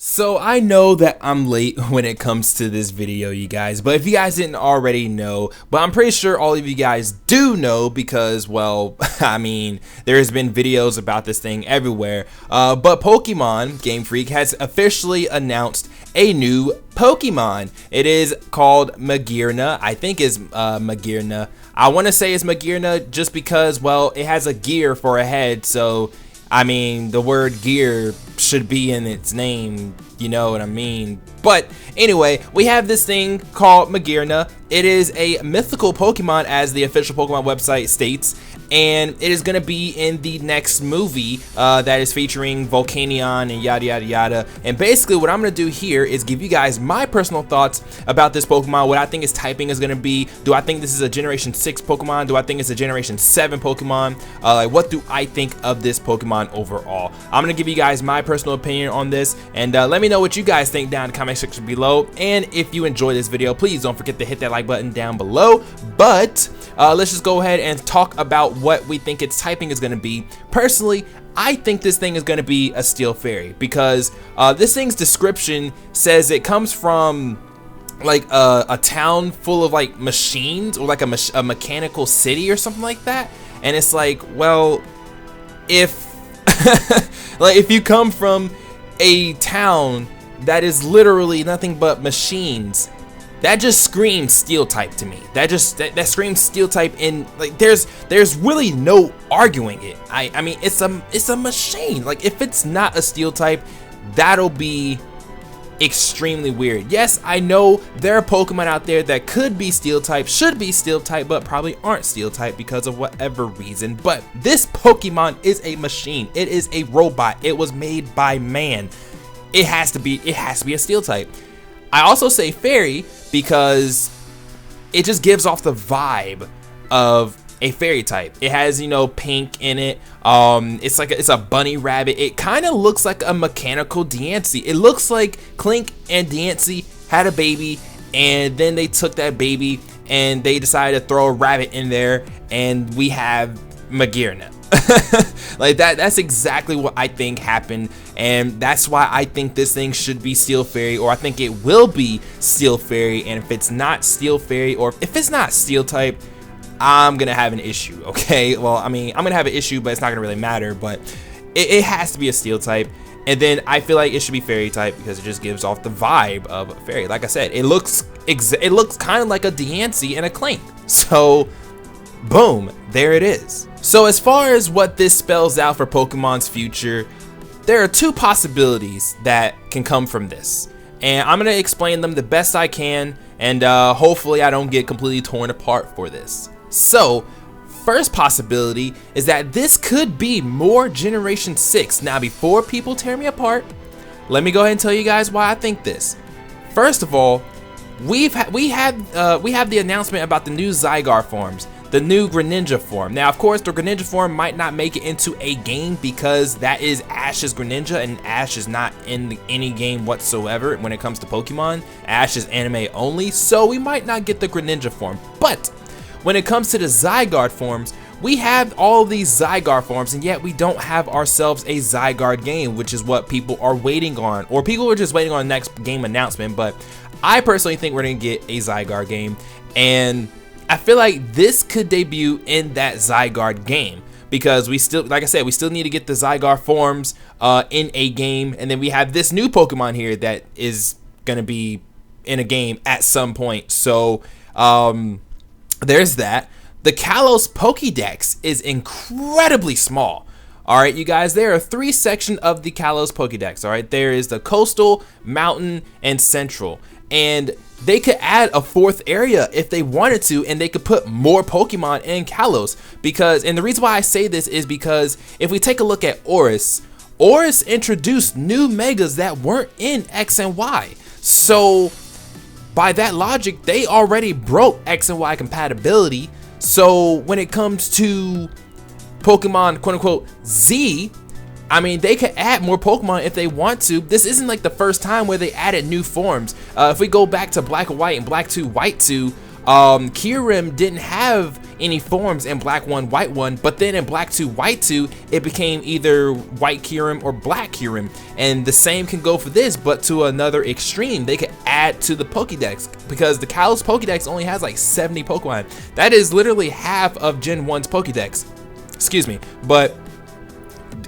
So I know that I'm late when it comes to this video, you guys, but if you guys didn't already know, but I'm pretty sure all of you guys do know because, well, I mean, there's been videos about this thing everywhere, but Pokemon Game Freak has officially announced a new Pokemon. It is called Magearna. I think it's Magearna. I want to say it's Magearna just because, well, it has a gear for a head, so I mean, the word gear should be in its name, you know what I mean? But anyway, we have this thing called Magearna. It is a mythical Pokemon, as the official Pokemon website states, and it is going to be in the next movie that is featuring Volcanion and yada yada yada. And basically what I'm going to do here is give you guys my personal thoughts about this Pokemon, what I think its typing is going to be. Do I think this is a Generation 6 Pokemon? Do I think it's a Generation 7 Pokemon? Like, what do I think of this Pokemon overall? I'm going to give you guys my personal opinion on this, and let me know what you guys think down in the comment section below. And if you enjoyed this video, please don't forget to hit that like button down below. But let's just go ahead and talk about what we think its typing is going to be. Personally, I think this thing is going to be a Steel Fairy because this thing's description says it comes from like a town full of like machines, or like a mechanical city or something like that. And it's like, well, if like if you come from a town that is literally nothing but machines, that just screams Steel type to me. That screams Steel type, and like there's really no arguing it. I mean, it's a machine. Like, if it's not a Steel type, that'll be extremely weird. Yes, I know there are Pokemon out there that could be Steel type, should be Steel type, but probably aren't Steel type because of whatever reason. But this Pokemon is a machine. It is a robot. It was made by man. It has to be a Steel type. I also say fairy because it just gives off the vibe of a fairy type. It has, you know, pink in it. It's a bunny rabbit. It kind of looks like a mechanical Diancie. It looks like Clink and Diancie had a baby, and then they took that baby and they decided to throw a rabbit in there, and we have Magearna. Like that's exactly what I think happened, and that's why I think this thing should be Steel Fairy, or I think it will be Steel Fairy. And if it's not Steel Fairy, or if it's not Steel type, I'm gonna have an issue. Okay, well, I mean, I'm gonna have an issue, but it's not gonna really matter. But it has to be a Steel type. And then I feel like it should be fairy type because it just gives off the vibe of a fairy. Like I said, it looks kind of like a Diancie and a Clink. So boom, there it is. So as far as what this spells out for Pokemon's future, there are two possibilities that can come from this, and I'm gonna explain them the best I can, and hopefully I don't get completely torn apart for this. So first possibility is that this could be more Generation 6. Now, before people tear me apart, let me go ahead and tell you guys why I think this. First of all, we have the announcement about the new Zygarde forms, the new Greninja form. Now, of course, the Greninja form might not make it into a game because that is Ash's Greninja, and Ash is not in any game whatsoever when it comes to Pokemon. Ash is anime only, so we might not get the Greninja form. But when it comes to the Zygarde forms, we have all these Zygarde forms, and yet we don't have ourselves a Zygarde game, which is what people are waiting on, or people are just waiting on the next game announcement. But I personally think we're gonna get a Zygarde game, and I feel like this could debut in that Zygarde game because we still, like I said, we still need to get the Zygarde forms in a game, and then we have this new Pokemon here that is gonna be in a game at some point. So there's that. The Kalos Pokédex is incredibly small. All right, you guys, there are 3 sections of the Kalos Pokédex. All right, there is the Coastal, Mountain, and Central. And they could add a 4th area if they wanted to, and they could put more Pokemon in Kalos. Because, and the reason why I say this is because if we take a look at Oris introduced new Megas that weren't in X and Y. So by that logic, they already broke X and Y compatibility. So when it comes to Pokemon quote unquote Z, I mean, they could add more Pokemon if they want to. This isn't like the first time where they added new forms. If we go back to Black and White and Black 2, White 2, Kyurem didn't have any forms in Black 1, White 1, but then in Black 2, White 2, it became either White Kyurem or Black Kyurem. And the same can go for this, but to another extreme. They could add to the Pokédex, because the Kalos Pokédex only has like 70 Pokemon. That is literally half of Gen 1's Pokédex. Excuse me. But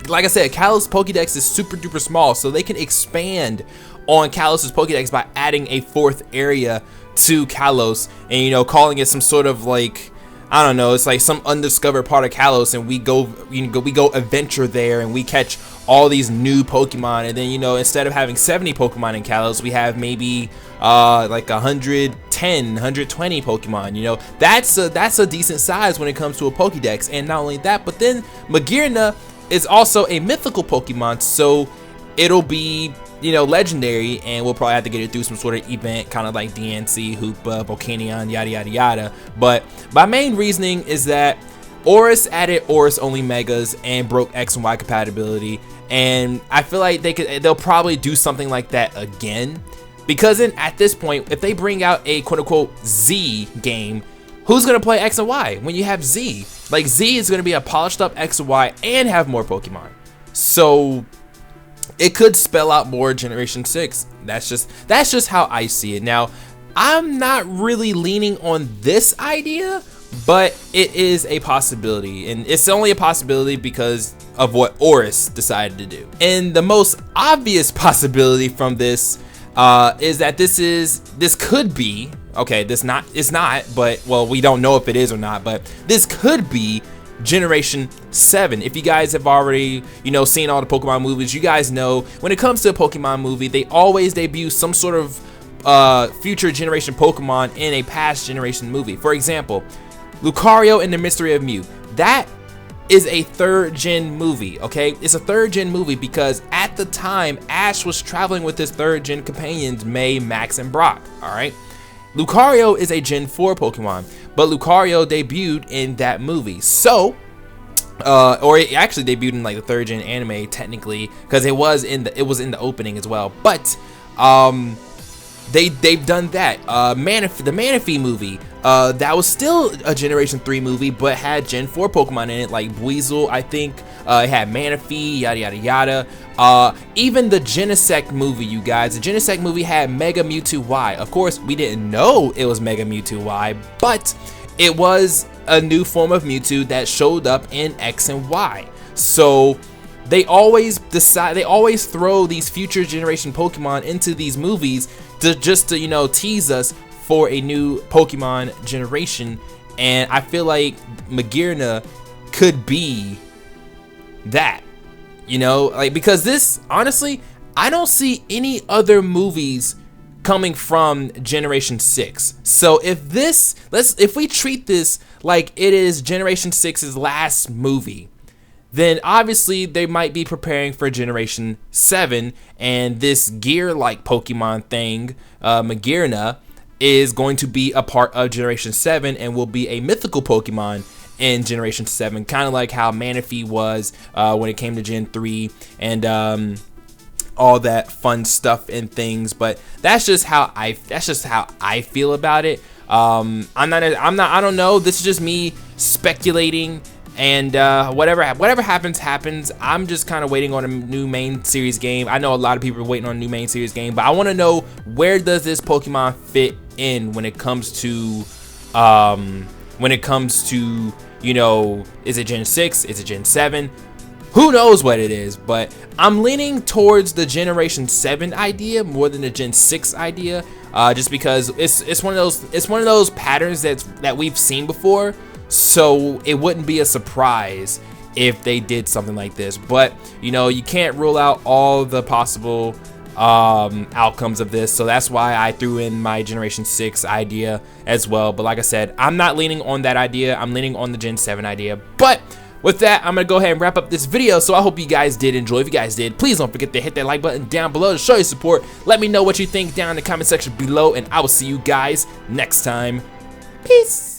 like I said, Kalos Pokédex is super duper small, so they can expand on Kalos's Pokédex by adding a 4th area to Kalos, and you know, calling it some sort of like, I don't know, it's like some undiscovered part of Kalos, and we go adventure there, and we catch all these new Pokemon, and then, you know, instead of having 70 Pokemon in Kalos, we have maybe like 110, 120 Pokemon. You know, that's a decent size when it comes to a Pokédex. And not only that, but then Magearna is also a mythical Pokemon, so it'll be, you know, legendary, and we'll probably have to get it through some sort of event, kind of like DNC, Hoopa, Volcanion, yada yada yada. But my main reasoning is that Oris added Oris only Megas and broke X and Y compatibility, and I feel like they'll probably do something like that again, because then at this point, if they bring out a quote-unquote Z game, who's gonna play X and Y when you have Z? Like, Z is gonna be a polished up X and Y and have more Pokemon, so it could spell out more Generation 6. That's just how I see it. Now, I'm not really leaning on this idea, but it is a possibility, and it's only a possibility because of what Oris decided to do. And the most obvious possibility from this is that this could be, okay, it's not, but, well, we don't know if it is or not, but this could be Generation 7. If you guys have already, you know, seen all the Pokemon movies, you guys know when it comes to a Pokemon movie, they always debut some sort of future generation Pokemon in a past generation movie. For example, Lucario and the Mystery of Mew. That is a 3rd gen movie, okay? It's a 3rd gen movie because at the time, Ash was traveling with his 3rd gen companions, May, Max, and Brock, all right? Lucario is a Gen 4 Pokemon, but Lucario debuted in that movie. So, or it actually debuted in like the 3rd gen anime technically, because it was in the opening as well. But they've done that. The Manaphy movie, that was still a Generation 3 movie, but had Gen 4 Pokemon in it, like Weasel, I think. It had Manaphy, yada yada yada. Even the Genesect movie, you guys, the Genesect movie had Mega Mewtwo Y. Of course, we didn't know it was Mega Mewtwo Y, but it was a new form of Mewtwo that showed up in X and Y. So they always throw these future generation Pokemon into these movies just to, you know, tease us for a new Pokemon generation. And I feel like Magearna could be that, you know, like, because this, honestly, I don't see any other movies coming from Generation 6. So if we treat this like it is Generation 6's last movie, then obviously they might be preparing for Generation 7, and this gear-like Pokemon thing, Magearna, is going to be a part of Generation 7 and will be a mythical Pokemon in Generation 7, kind of like how Manaphy was when it came to Gen 3, and all that fun stuff and things. But that's just how I feel about it. I don't know. This is just me speculating, and whatever happens. I'm just kind of waiting on a new main series game. I know a lot of people are waiting on a new main series game, but I want to know, where does this Pokemon fit in when it comes to you know, is it Gen 6? Is it Gen 7? Who knows what it is, but I'm leaning towards the Generation 7 idea more than the Gen 6 idea, just because it's one of those patterns that we've seen before, so it wouldn't be a surprise if they did something like this. But, you know, you can't rule out all the possible outcomes of this, so that's why I threw in my Generation 6 idea as well. But like I said, I'm not leaning on that idea. I'm leaning on the Gen 7 idea. But with that, I'm gonna go ahead and wrap up this video. So I hope you guys did enjoy. If you guys did, please don't forget to hit that like button down below to show your support. Let me know what you think down in the comment section below, and I will see you guys next time. Peace.